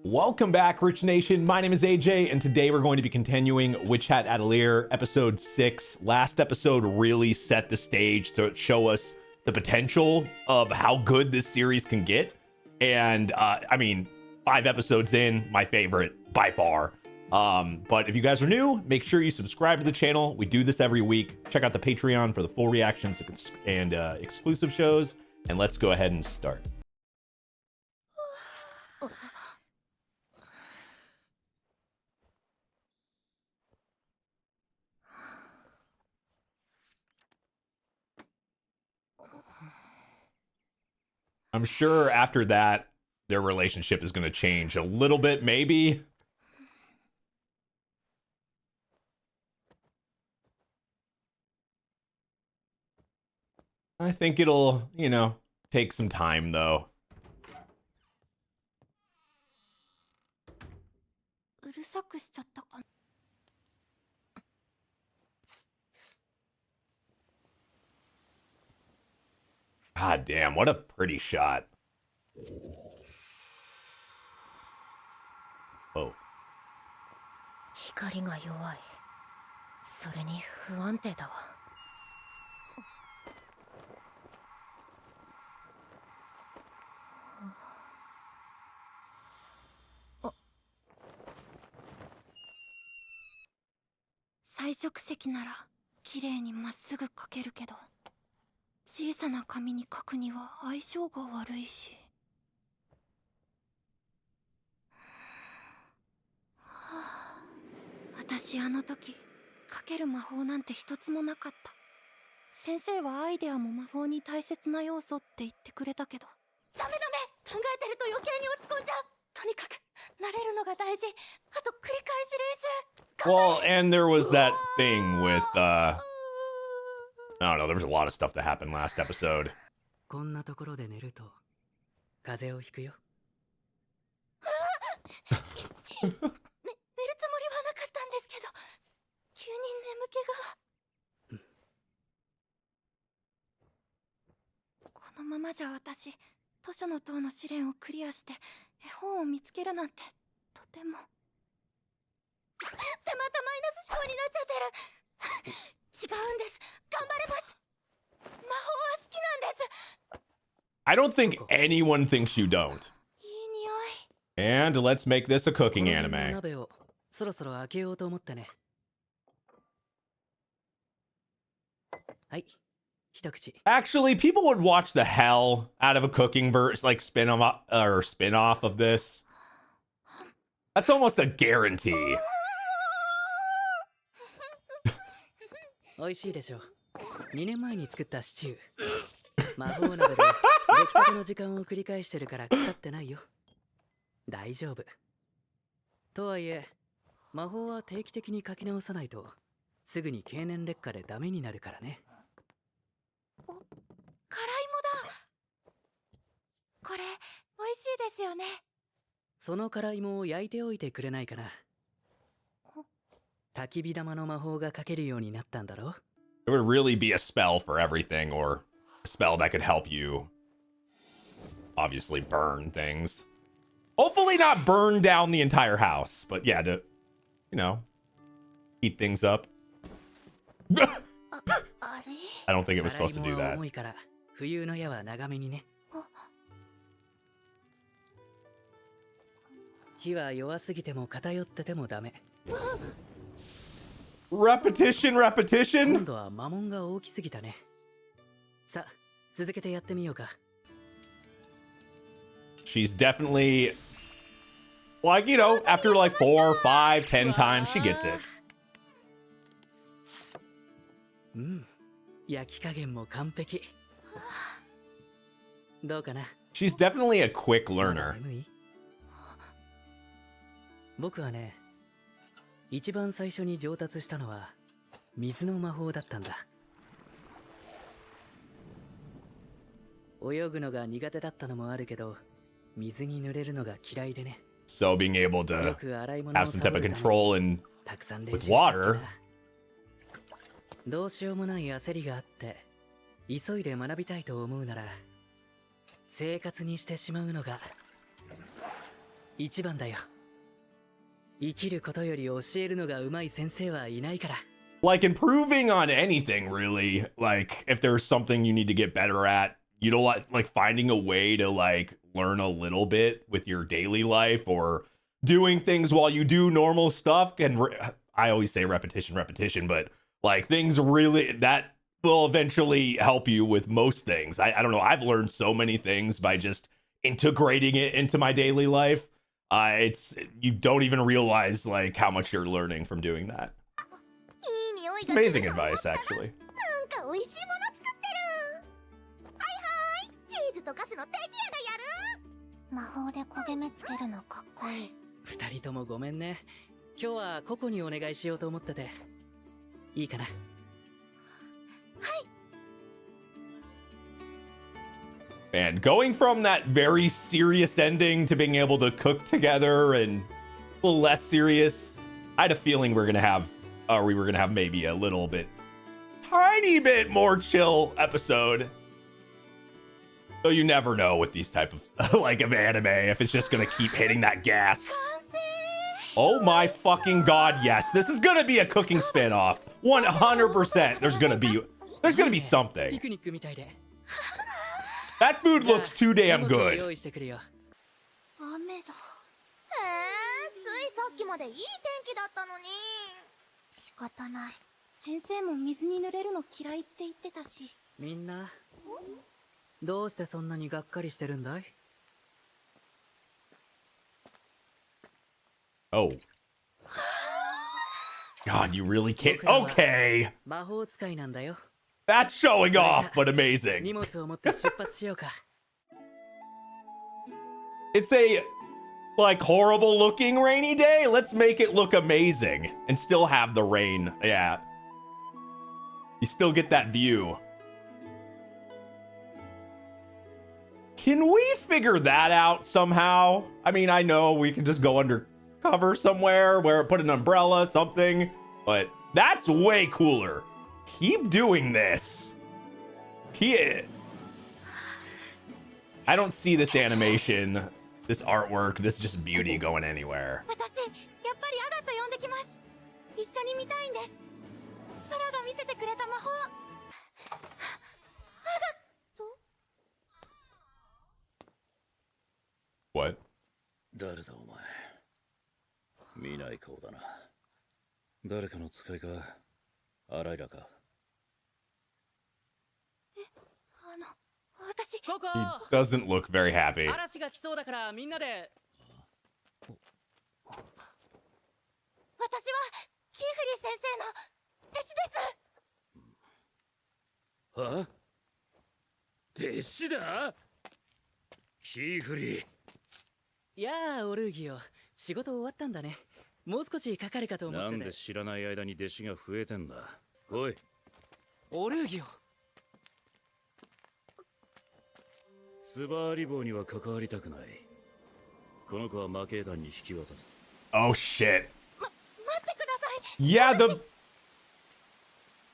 Welcome back, Rich Nation. My name is AJ, and today we're going to be continuing Witch Hat Atelier, episode 6. Last episode really set the stage to show us the potential of how good this series can get. And, I mean, 5 episodes in, my favorite by far. But if you guys are new, make sure you subscribe to the channel. We do this every week. Check out the Patreon for the full reactions and exclusive shows. And let's go ahead and start. I'm sure after that, their relationship is going to change a little bit, maybe. I think it'll, you know, take some time, though. God damn, what a pretty shot. Oh. 光が弱い。それに不安定だわ。彩色石なら綺麗にまっすぐ描けるけど、小さな紙に描くには相性が悪いし。私あの時描ける魔法なんて一つもなかった。先生はアイデアも魔法に大切な要素って言ってくれたけど、ダメ考えてると余計に落ち込んじゃう。とにかく慣れるのが大事。あと繰り返し練習。 Well, and there was that thing with, I don't know, there was a lot of stuff that happened last episode. こんなところで寝ると風邪をひくよ。寝るつもりはなかったんですけど、急に眠気が。このままじゃ私、図書の塔の試練をクリアして絵本を見つけるなんてとても。ってまたマイナス思考になっちゃってる。違うんです。頑張れます。魔法は好きなんです。 I don't think anyone thinks you don't. いい匂い。 And let's make this a cooking この anime. 鍋をそろそろ開けようと思ってね。はい、一口。 Actually, people would watch the hell out of a cooking like spin-off of this. That's almost a guarantee. 美味しいでしょ。2年前に作ったシチュー。魔法鍋で出来たての時間を繰り返してるから腐ってないよ。大丈夫。とはいえ、魔法は定期的に書き直さないとすぐに経年劣化でダメになるからね。辛いもだ。これ美味しいですよね。その辛いもを焼いておいてくれないかな。焚き火玉の魔法が書けるようになったんだろ。 It would really be a spell for everything, or a spell that could help you obviously burn things. Hopefully not burn down the entire house, but yeah, to, you know, heat things up. I don't think it was supposed to do that. 重いから冬の矢は長めにね。火は弱すぎても偏っててもダメ。 Repetition, 今 repetition. 度は魔文が大きすぎたね。さあ、続けてやってみようか。 She's definitely like, you know, after like 4, 5, 10 times, she gets it. うん、焼き加減も完璧。どうかな。 She's definitely a quick まだ learner. 眠い？僕はね、一番最初に上達したのは水の魔法だったんだ。泳ぐのが苦手だったのもあるけど、水に濡れるのが嫌いでね。 So being able よ to く洗い物 have を some サ type ボ of るため control and たくさん練 with 習したっけ water. な。どうしようもない焦りがあって急いで学びたいと思うなら生活にしてしまうのが一番だよ。生きることより教えるのが上手い先生はいないから。Like improving on anything, really. Like if there's something you need to get better at, you know what? Like finding a way to like learn a little bit with your daily life or doing things while you do normal stuff. And I always say repetition, but like things really that will eventually help you with most things. I don't know. I've learned so many things by just integrating it into my daily life. It's you don't even realize like how much you're learning from doing that. It's amazing advice, actually. なんか美味しいもの作ってる。はいはい、チーズとガスのテキヤがやる。魔法で焦げ目つけるのかっこいい。二人ともごめんね。今日はココにお願いしようと思ってて。いいかな。はい。Man, going from that very serious ending to being able to cook together and a little less serious, I had a feeling we were gonna have maybe a little bit, tiny bit more chill episode. So you never know with these type of like of anime if it's just gonna keep hitting that gas. Oh my fucking god, yes. This is gonna be a cooking spin-off. 100%. There's gonna be something. That food looks too damn good. 雨だ。ついさっきまでいい天気だったのに。仕方ない。先生も水に濡れるの嫌いって言ってたし。みんな、どうしてそんなにがっかりしてるんだい？ Oh. God, you really can't. Okay. 魔法使いなんだよ。 That's showing off, but amazing. 荷物を持って出発しようか。It's a like horrible looking rainy day. Let's make it look amazing and still have the rain. Yeah. You still get that view. Can we figure that out somehow? I mean, I know we can just go undercover somewhere where put an umbrella, something, but that's way cooler. Keep doing this. I don't see this animation, this artwork, this just beauty going anywhere. 私、やっぱりアガット呼んできます。一緒に見たいんです。空が見せてくれた魔法。アガット？ What? 誰だお前。見ない顔だな。誰かの使いか、アライラか。私、ココ He doesn't look very happy. 嵐が来そうだからみんなで。私はキーフリー先生の弟子です。は？弟子だ？キーフリー。やあ、オルーギオ。仕事終わったんだね。もう少しかかるかと思ってて。なんで知らない間に弟子が増えてんだ。来い。オルーギオ。スバーリボーには関わりたくない。この子は魔系団に引き渡す。Oh shit. 待ってください。 Yeah,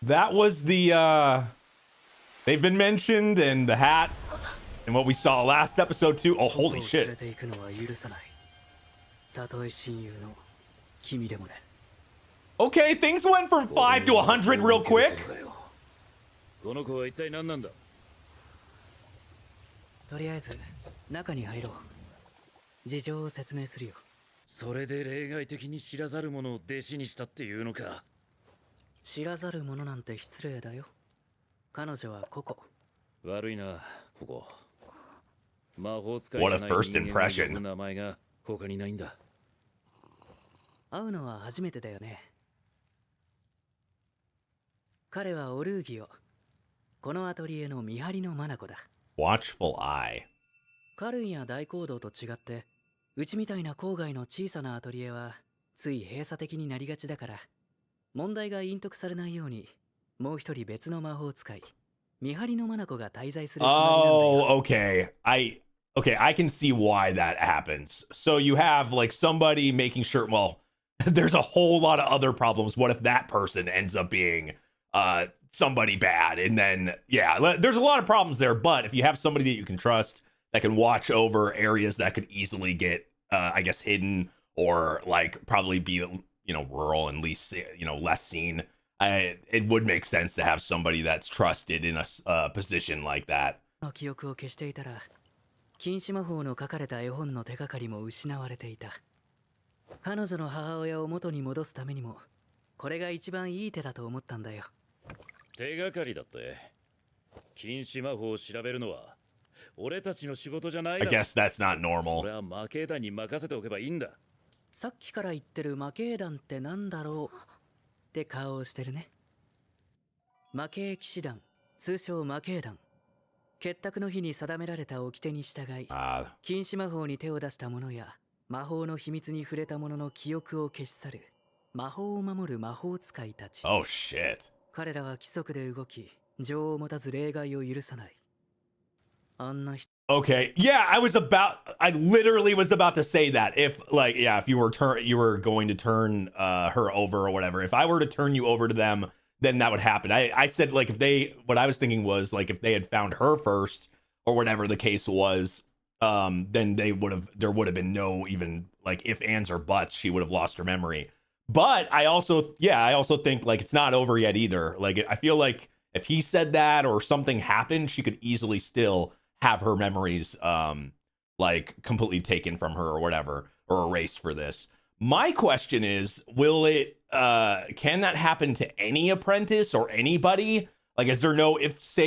that was the they've been mentioned and the hat and what we saw last episode too. Oh holy shit. たとえ親友の君でもね。 Okay, things went from 5 to 100 real quick. この子は一体何なんだ。とりあえず中に入ろう。事情を説明するよ。それで例外的に知らざる者を弟子にしたっていうのか。知らざる者なんて失礼だよ。彼女はココ。悪いな、ここ。魔法使い What じ a ゃない first 人間が呼 impression. ぶ名前が他にないんだ。会うのは初めてだよね。彼はオルーギオ。このアトリエの見張りの眼だ。Watchful eye. カルンや大講堂と違って、うちみたいな郊外の小さなアトリエはつい閉鎖的になりがちだから、問題が隠匿されないように、もう一人別の魔法使い、見張りの眼が滞在する決まりなんだよ。Oh, okay. I can see why that happens. So you have like somebody making sure, well, there's a whole lot of other problems. What if that person ends up being somebody bad? And then, yeah, there's a lot of problems there. But if you have somebody that you can trust that can watch over areas that could easily get I guess, hidden or like probably be, you know, rural and least, you know, less seen. It would make sense to have somebody that's trusted in a position like that. 記憶を消していたら、禁止魔法の書かれた絵本の手がかりも失われていた。彼女の母親を元に戻すためにも、これが一番いい手だと思ったんだよ。手がかりだって。禁止魔法を調べるのは俺たちの仕事じゃないだろ。 I guess that's not normal. それは魔系団に任せておけばいいんだ。さっきから言ってる魔系団ってなんだろうって顔をしてるね。魔系騎士団、通称魔系団。結託の日に定められた掟に従い、禁止魔法に手を出した者や魔法の秘密に触れた者の記憶を消し去る魔法を守る魔法使いたち。Oh shit. 彼らは規則で動き、情を持たず例外を許さない。あんな人。 Okay, yeah, I literally was about to say that. If like, yeah, if you were going to turn her over or whatever, if I were to turn you over to them, then that would happen. I said like what I was thinking was like if they had found her first or whatever the case was, then there would have been no even like if, ands, or buts. She would have lost her memory. But I also think like it's not over yet either. Like I feel like if he said that or something happened, she could easily still have her memories like completely taken from her or whatever, or erased for this. My question is, will it can that happen to any apprentice or anybody? Like, is there no if,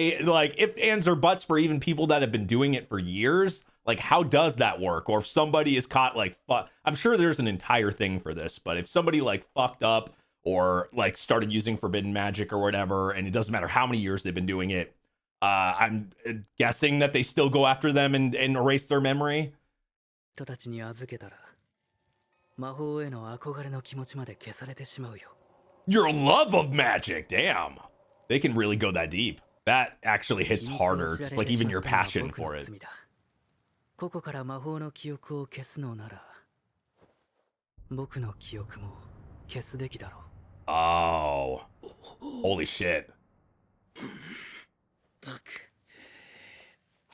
ands, or buts for even people that have been doing it for years? Like, how does that work? Or if somebody is caught like I'm sure there's an entire thing for this, but if somebody like fucked up or like started using forbidden magic or whatever, and it doesn't matter how many years they've been doing it, I'm guessing that they still go after them and erase their memory. 人たちに預けたら、魔法への憧れの気持ちまで消されてしまうよ。 Your love of magic, damn. They can really go that deep. That actually hits harder, just like even your passion for it. ここから魔法の記憶を消すのなら、僕の記憶も消すべきだろう。 Oh, holy shit.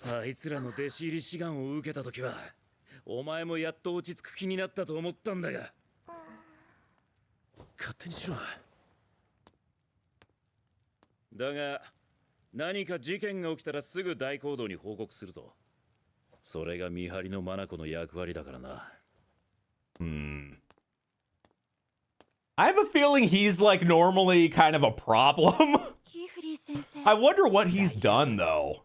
あいつらの弟子入り志願を受けたときは、お前もやっと落ち着く気になったと思ったんだが、勝手にしろ。だが、何か事件が起きたらすぐ大行動に報告するぞ。それが見張りのマナコの役割だからな。I have a feeling he's like normally kind of a problem. I wonder what he's done though.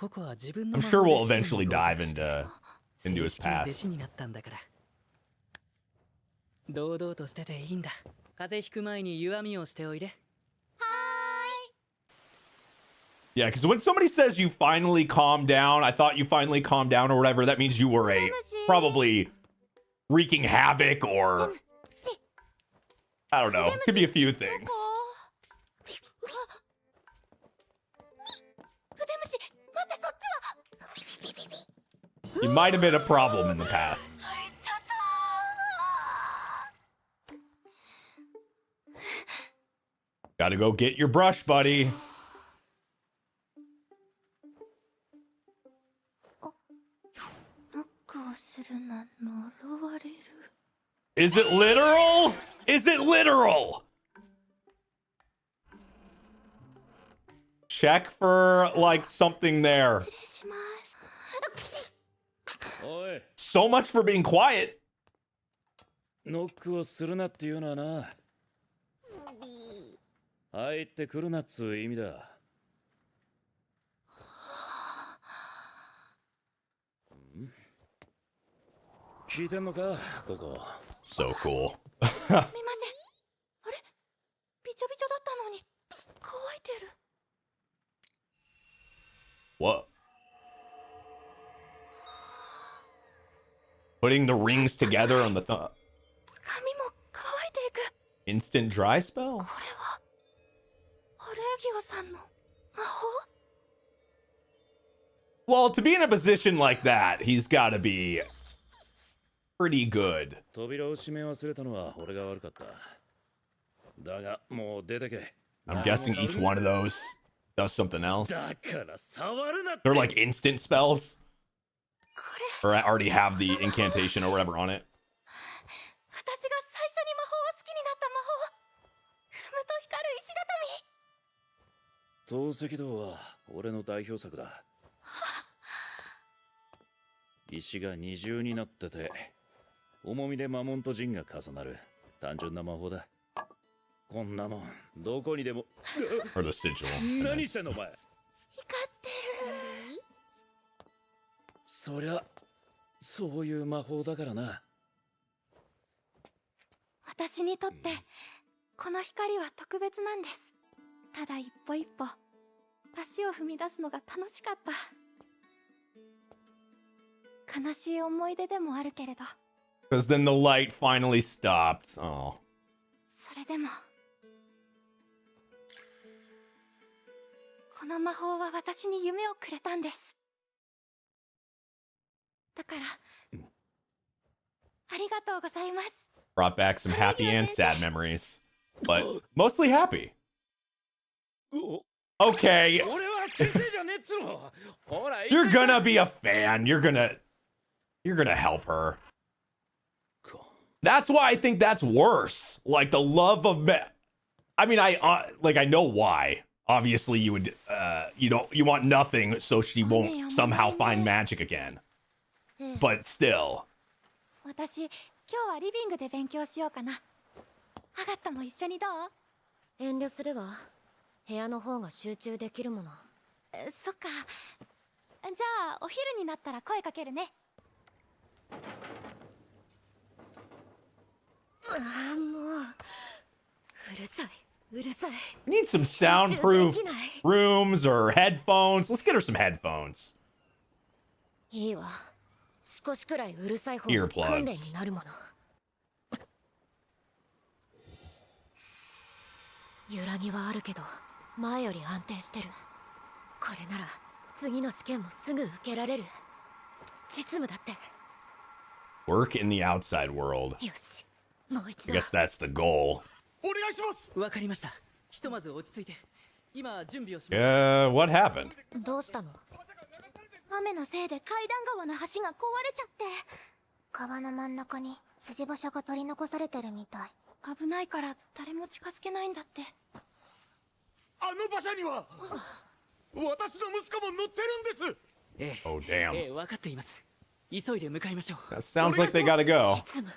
I'm sure we'll eventually dive into his past. 堂々としてていいんだ。風邪ひく前に弱みをしておいで。 Yeah, because when somebody says you finally calmed down, I thought you finally calmed down or whatever, that means you were probably wreaking havoc or I don't know. Could be a few things. You might have been a problem in the past. Gotta go get your brush, buddy. Is it literal? Is it literal? Check for like something there. So much for being quiet. ノックをするなっていうのはな。入ってくるなっつう意味だ。聞いてんのか、ここ。So cool. すみません。あれ？びちょびちょだったのに乾いてる。What? Putting the rings together on the thumb. 髪も乾いていく。 Instant dry spell? これはオルギオさんの魔法? Well, to be in a position like that, he's got to be pretty good. 扉を閉め忘れたのは俺が悪かった。だがもう出てけ。 I'm guessing each one of those does something else. だから触るなって。 They're like instant spells. or I already have the incantation or whatever on it. 私が最初に魔法を好きになった魔法。踏むと光る石畳。透析道は俺の代表作だ。石が二重になってて、重みで魔紋と陣が重なる単純な魔法だ。こんなもんどこにでも。Or the sigil. 何してんのお前。光ってる。そりゃそういう魔法だからな。私にとってこの光は特別なんです。ただ一歩一歩足を踏み出すのが楽しかった。悲しい思い出でもあるけれど。 Because then the light finally stopped. Oh. それでもこの魔法は私に夢をくれたんです。だからありがとうございます。 Brought back some happy and sad memories, but mostly happy. Okay. You're gonna be a fan. You're gonna help her. That's why I think that's worse. Like the love of I mean, I know why. Obviously, you would you want nothing so she won't somehow find magic again. But still. 私今日はリビングで勉強しようかな。アガットも一緒にどう？遠慮するわ。部屋の方が集中できるもの。そっか。じゃあお昼になったら声かけるね。ああ、もううるさい。うるさい。 We need some soundproof rooms or headphones. Let's get her some headphones. いいわ。少しくらいうるさい方が訓練になるもの。揺らぎはあるけど前より安定してる。これなら次の試験もすぐ受けられる。実務だって。 Work in the outside world. よし、もう一度。 I guess that's the goal. お願いします。わかりました。ひとまず落ち着いて。今準備をします。What happened? どうしたの？雨のせいで階段川の橋が壊れちゃって。川の真ん中に筋場所が取り残されてるみたい。危ないから誰も近づけないんだって。あの馬車には私の息子も乗ってるんです。ええ、 Oh, damn. ええ、分かっています。急いで向かいましょう。 That sounds like they gotta go. 実務。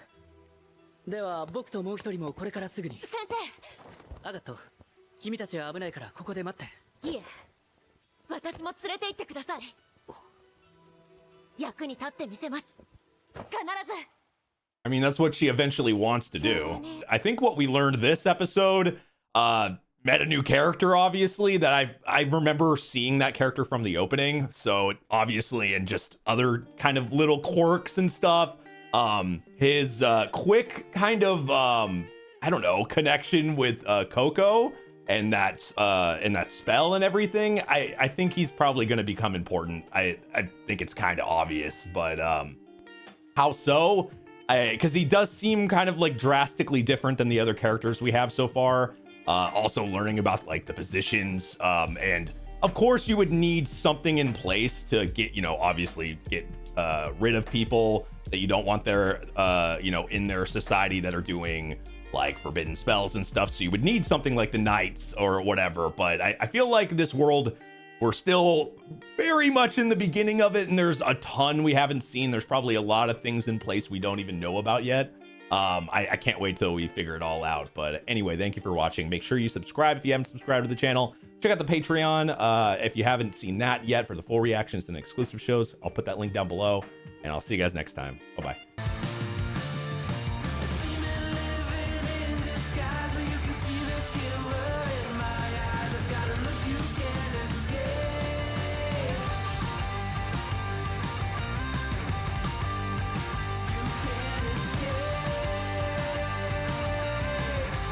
では僕ともう一人もこれからすぐに。先アガット、君たちは危ないからここで待って。生。いえ、私も連れて行ってください。役に立ってみせます。必ず。 I mean, that's what she eventually wants to do. I think what we learned this episode met a new character, obviously, that I remember seeing that character from the opening. So obviously, and just other kind of little quirks and stuff. His quick kind of I don't know, connection with Coco and that spell and everything. I think he's probably going to become important. I think it's kind of obvious, but how so? Because he does seem kind of like drastically different than the other characters we have so far. Also learning about like the positions, and of course you would need something in place to get, obviously get rid of people that you don't want there, in their society that are doing like forbidden spells and stuff. So you would need something like the knights or whatever. But I feel like this world, we're still very much in the beginning of it, and there's a ton we haven't seen. There's probably a lot of things in place we don't even know about yet. I can't wait till we figure it all out. But anyway, thank you for watching. Make sure you subscribe if you haven't subscribed to the channel. Check out the Patreon if you haven't seen that yet for the full reactions and exclusive shows. I'll put that link down below, and I'll see you guys next time. Bye-bye.